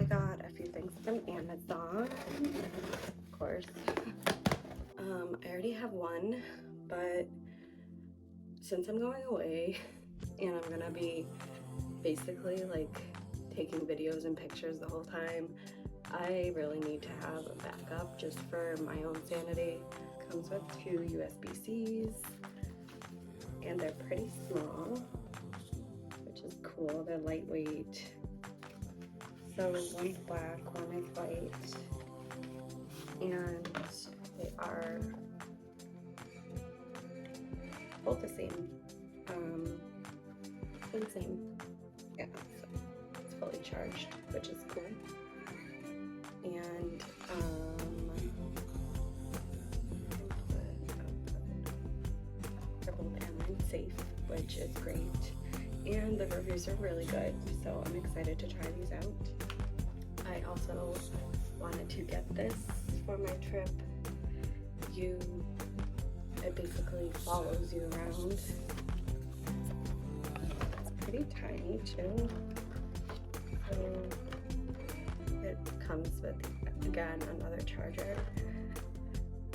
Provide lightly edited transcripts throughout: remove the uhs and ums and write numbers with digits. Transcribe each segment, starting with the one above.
got a few things from Amazon, of course. I already have one, but since I'm going away and I'm gonna be basically like taking videos and pictures the whole time, I really need to have a backup just for my own sanity. Comes with 2 USB-Cs and they're pretty small, which is cool. They're lightweight. So one's black, one is white, and they are both the same. Yeah, so it's fully charged, which is cool. And they're both Amazon safe, which is great. And the reviews are really good, so I'm excited to try these out. I also wanted to get this for my trip. It basically follows you around. It's pretty tiny too. So it comes with, again, another charger.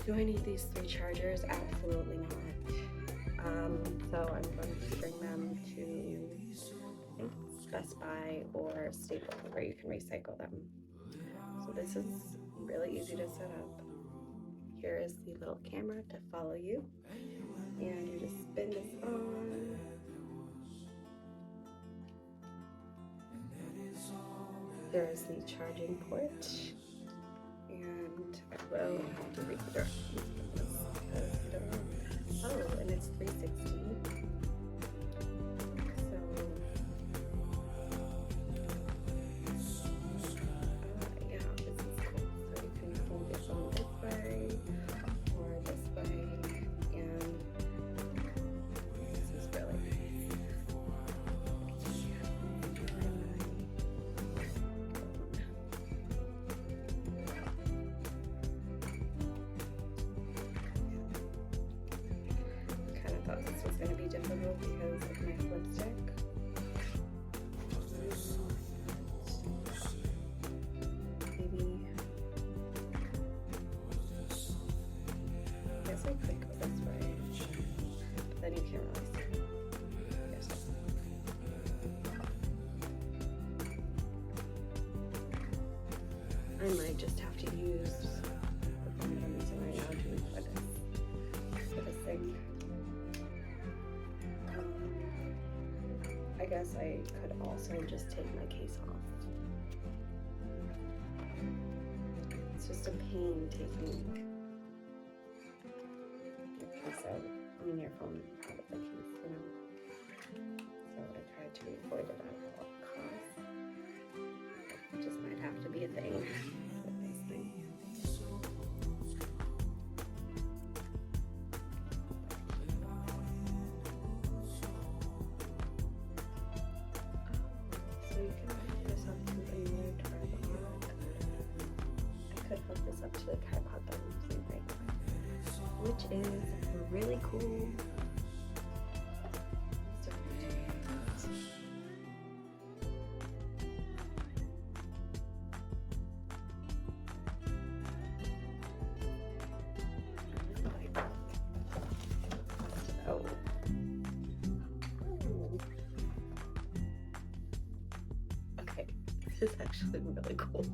Do I need these 3 chargers? Absolutely not. So I'm going to bring them to, I think, Best Buy or Staples where you can recycle them. So this is really easy to set up. Here is the little camera to follow you, and you just spin this on. There is the charging port, and I will have to read the directions. Oh, and it's 360. This was going to be difficult because of my lipstick. Maybe, I guess I could go this way, but then you can't really see. Yes. I might just have to use the phone I'm using right now to record this for this thing. I guess I could also just take my case off. It's just a pain taking your case out, your phone out of the case, you know? So I try to avoid it at all costs. It just might have to be a thing with this thing. Hook this up to the tripod that I'm using right now, which is really cool. Okay, this is actually really cool.